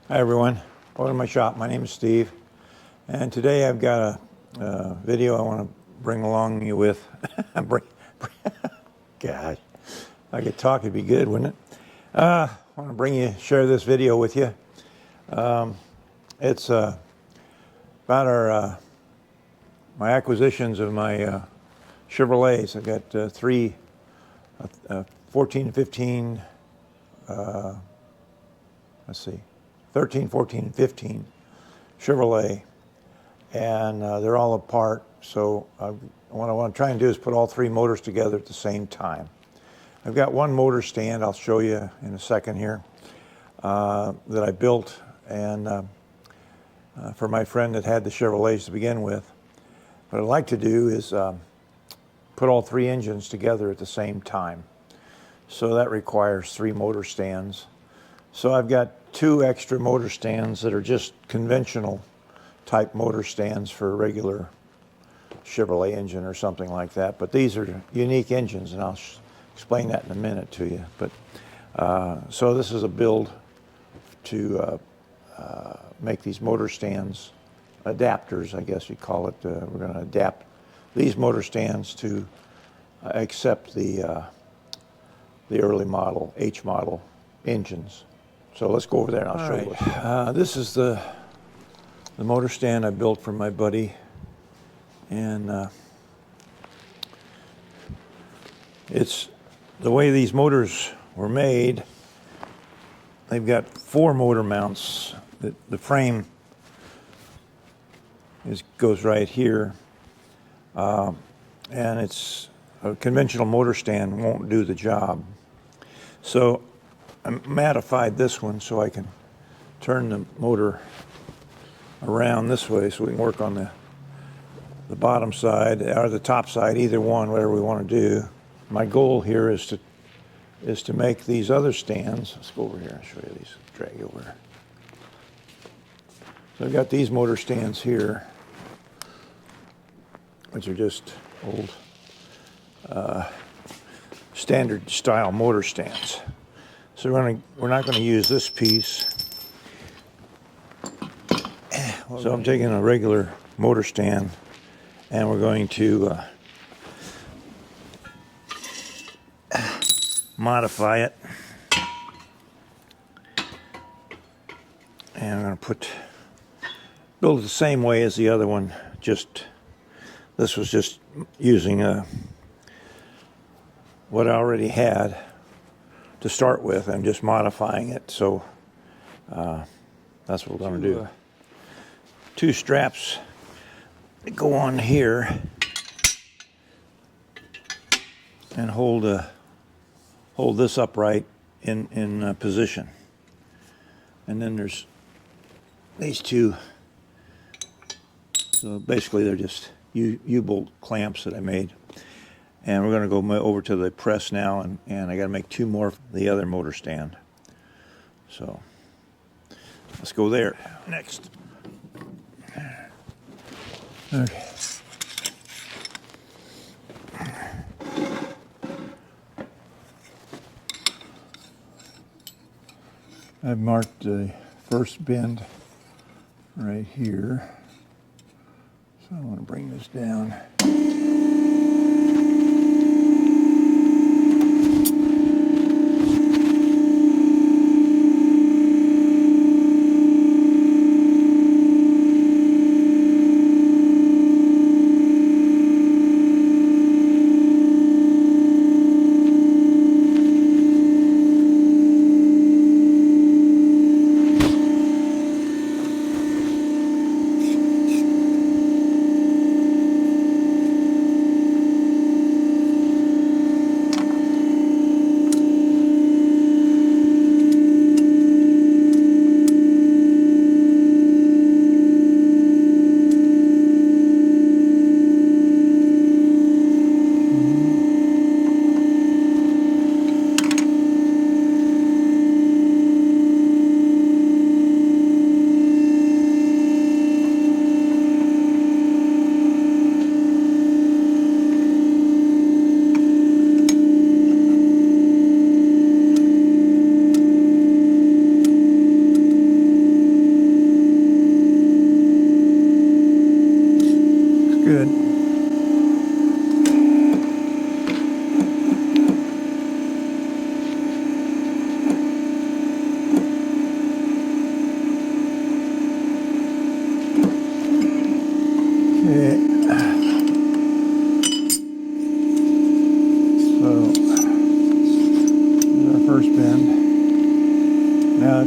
Hi everyone, welcome to my shop. My name is Steve, and today I've got a video I want to bring along you with. Gosh, if I could talk, it'd be good, wouldn't it? I want to share this video with you. It's about my acquisitions of my Chevrolets. I got three 14, 15, let's see, 13, 14, and 15 Chevrolet, and they're all apart. So what I want to try and do is put all three motors together at the same time. I've got one motor stand I'll show you in a second here that I built and for my friend that had the Chevrolets to begin with. What I'd like to do is put all three engines together at the same time. So that requires three motor stands. So I've got two extra motor stands that are just conventional type motor stands for a regular Chevrolet engine or something like that. But these are unique engines, and I'll explain that in a minute to you. But so this is a build to make these motor stands, adapters, I guess you call it. We're going to adapt these motor stands to accept the early model, H model engines. So let's go over there and I'll show you. This is the motor stand I built for my buddy, and it's the way these motors were made. They've got four motor mounts. The frame goes right here, and it's a conventional motor stand won't do the job. So I modified this one so I can turn the motor around this way so we can work on the bottom side or the top side, either one, whatever we want to do. My goal here is to make these other stands. Let's go over here and show you these. Drag you over. So I've got these motor stands here, which are just old standard style motor stands. So we're not going to use this piece. So I'm taking a regular motor stand and we're going to modify it. And I'm going to build it the same way as the other one. This was just using what I already had to start with. I'm just modifying it, so that's what we're going to do. Two straps that go on here and hold this upright in position. And then there's these two. So basically they're just U-bolt clamps that I made. And we're going to go over to the press now, and I got to make two more for the other motor stand. So let's go there next. Okay. I've marked the first bend right here. So I want to bring this down.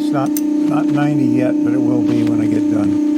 it's not 90 yet, but it will be when I get done.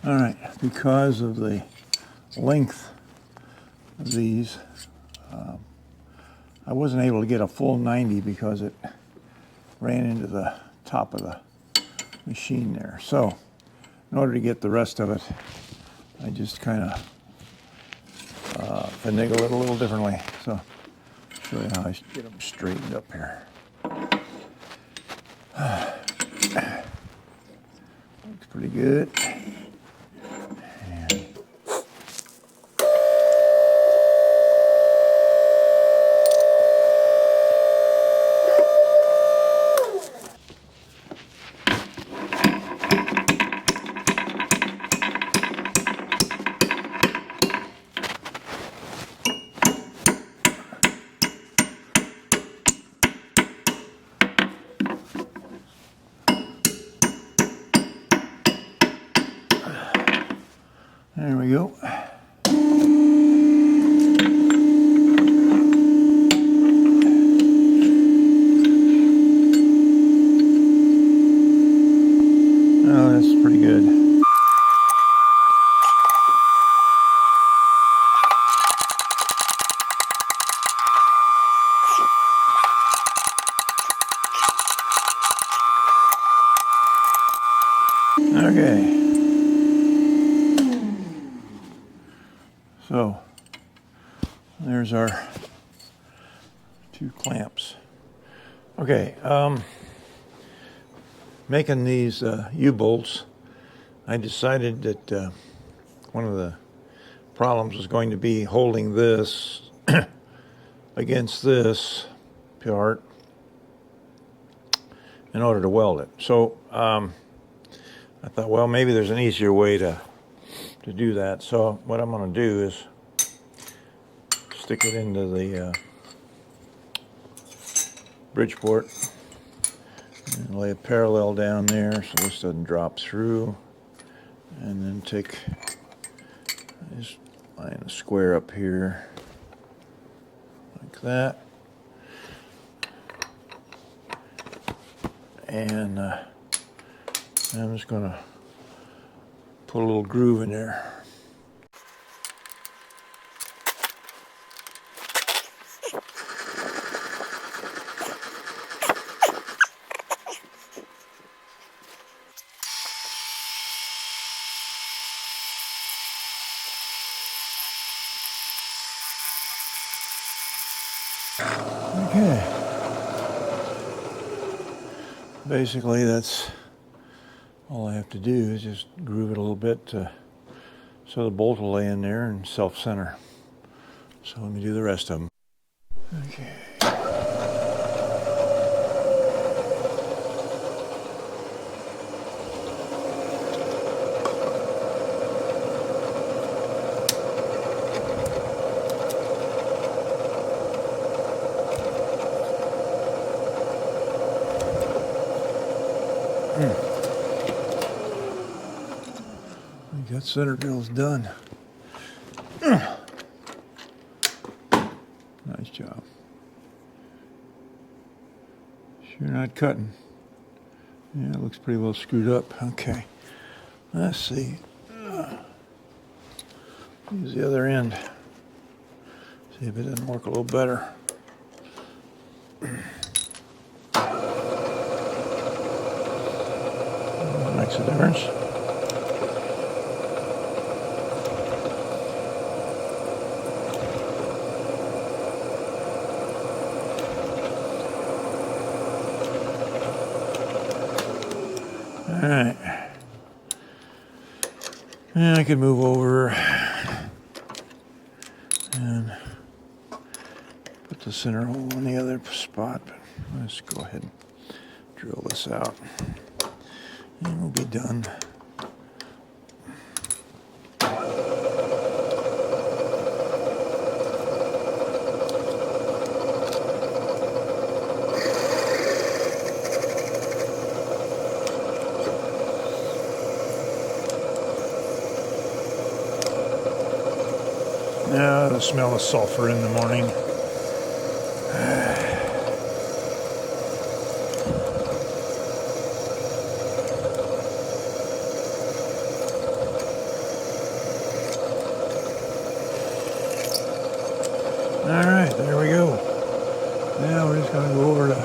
All right, because of the length of these, I wasn't able to get a full 90 because it ran into the top of the machine there. So in order to get the rest of it, I just kind of finagle it a little differently. So I'll show you how I get them straightened up here. Looks pretty good. There we go. Oh, that's pretty good. Okay. So there's our two clamps. Okay, making these U-bolts, I decided that one of the problems was going to be holding this against this part in order to weld it. So I thought, well, maybe there's an easier way to do that. So what I'm going to do is stick it into the Bridgeport And lay a parallel down there so this doesn't drop through. And then take, just line a square up here, like that. And I'm just going to put a little groove in there. Okay. Basically, that's all I have to do is just groove it a little bit so the bolt will lay in there and self-center. So let me do the rest of them. Okay. Got center drills done. Nice job. Sure not cutting. Yeah, it looks pretty well screwed up. Okay. Let's see. Use the other end. See if it doesn't work a little better. Makes a difference. All right. And I could move over and put the center hole in the other spot. But let's go ahead and drill this out. And we'll be done. Yeah, the smell of sulfur in the morning. All right, there we go. Now we're just going to go over to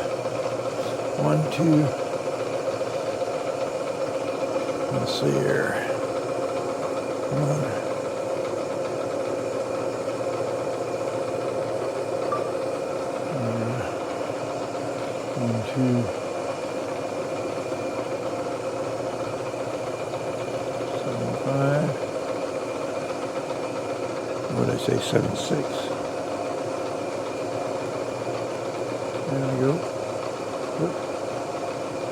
1, 2. Let's see here. 1. 2, 7, 5. What did I say? 7, 6. There we go.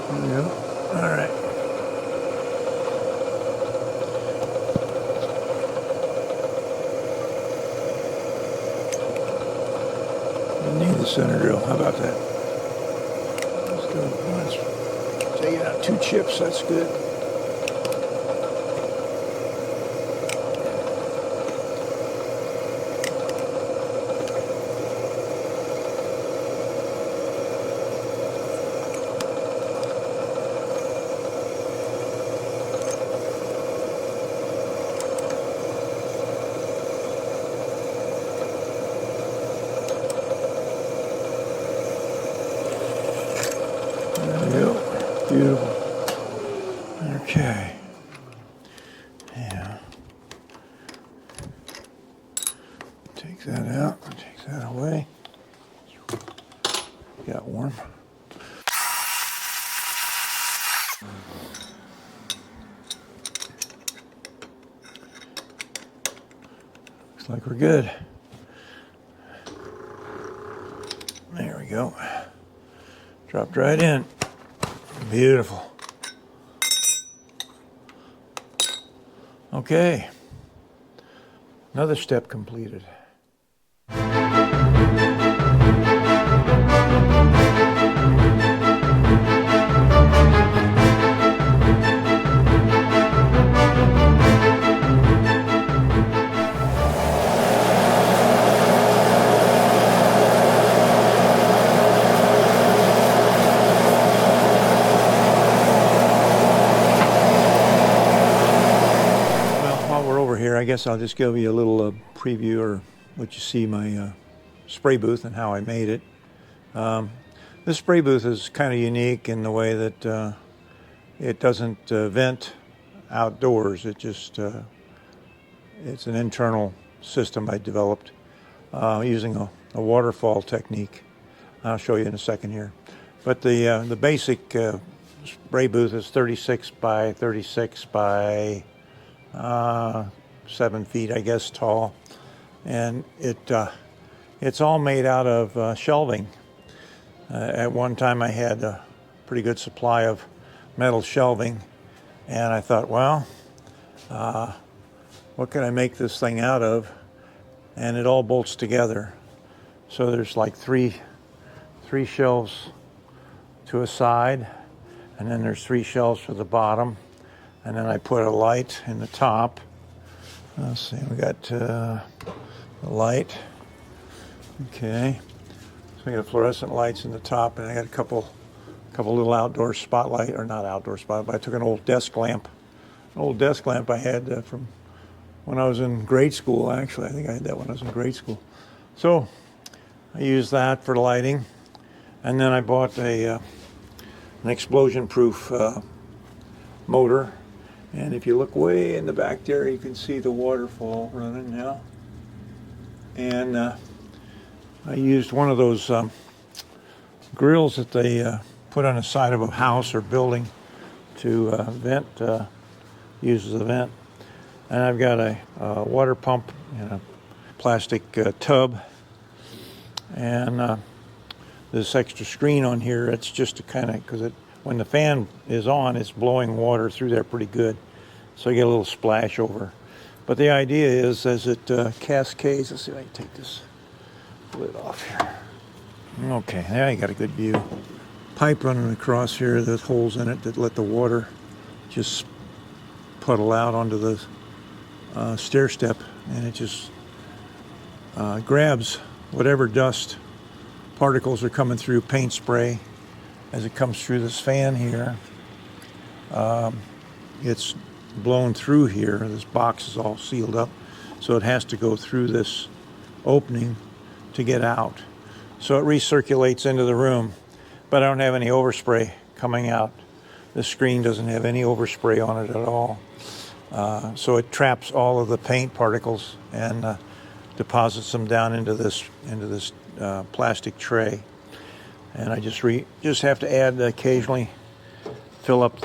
There we go. All right. You need the center drill. How about that? Let's take it out 2 chips. That's good. Beautiful. Okay. Yeah. Take that out. Take that away. Got warm. Looks like we're good. There we go. Dropped right in. Beautiful. Okay. Another step completed. I guess I'll just give you a little preview or what you see my spray booth and how I made it. This spray booth is kind of unique in the way that it doesn't vent outdoors. It just it's an internal system I developed using a waterfall technique. I'll show you in a second here. But the basic spray booth is 36 by 36 by 7 feet, I guess, tall, and it's all made out of shelving. At one time, I had a pretty good supply of metal shelving, and I thought, well, what can I make this thing out of? And it all bolts together. So there's like three shelves to a side, and then there's 3 shelves for the bottom, and then I put a light in the top. Let's see, we got the light. Okay, so I got fluorescent lights in the top, and I got a couple little outdoor spotlight, or not outdoor spotlight, but I took an old desk lamp I had from when I was in grade school. Actually, I think I had that when I was in grade school. So I used that for lighting, and then I bought an explosion-proof motor. And if you look way in the back there, you can see the waterfall running now. And I used one of those grills that they put on the side of a house or building to vent, uses the vent. And I've got a water pump in a plastic tub. And this extra screen on here, it's just to kind of, because when the fan is on, it's blowing water through there pretty good. So you get a little splash over. But the idea is, as it cascades, let's see if I can take this lid off here. Okay, there you got a good view. Pipe running across here, there's holes in it that let the water just puddle out onto the stair step, and it just grabs whatever dust particles are coming through paint spray as it comes through this fan here. It's blown through here. This box is all sealed up, so it has to go through this opening to get out. So it recirculates into the room, but I don't have any overspray coming out. The screen doesn't have any overspray on it at all. So it traps all of the paint particles and deposits them down into this plastic tray. And I just have to add occasionally, fill up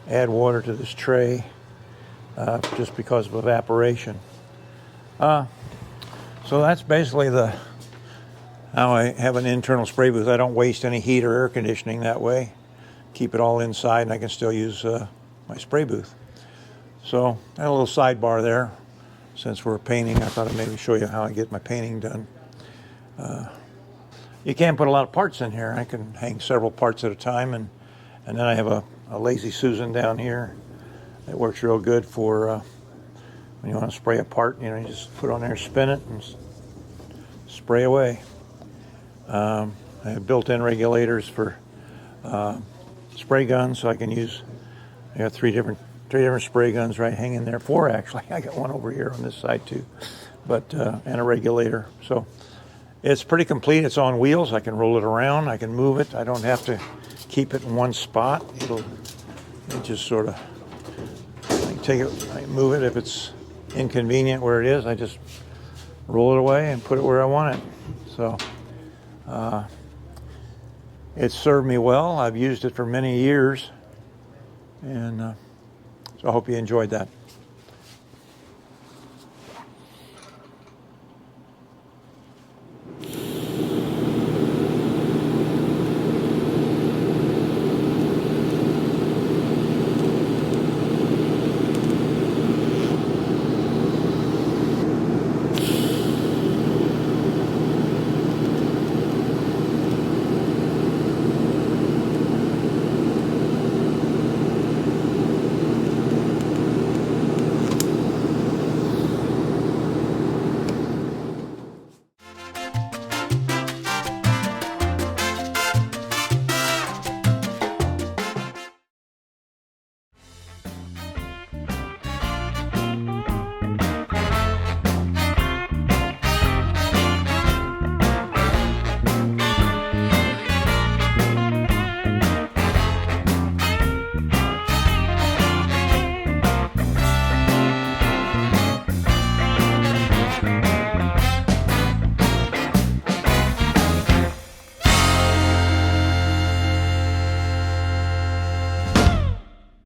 add water to this tray just because of evaporation. So that's basically how I have an internal spray booth. I don't waste any heat or air conditioning that way. Keep it all inside, and I can still use my spray booth. So I had a little sidebar there. Since we're painting, I thought I'd maybe show you how I get my painting done. You can't put a lot of parts in here. I can hang several parts at a time, and then I have a Lazy Susan down here. It works real good for when you want to spray a part. You just put it on there, spin it, and spray away. I have built-in regulators for spray guns, so I can use. I got three different spray guns right hanging there. 4 actually. I got one over here on this side too, but and a regulator. So it's pretty complete. It's on wheels. I can roll it around. I can move it. I don't have to keep it in one spot. It just sort of, I take it, I move it if it's inconvenient where it is. I just roll it away and put it where I want it. So it's served me well. I've used it for many years, and so I hope you enjoyed that.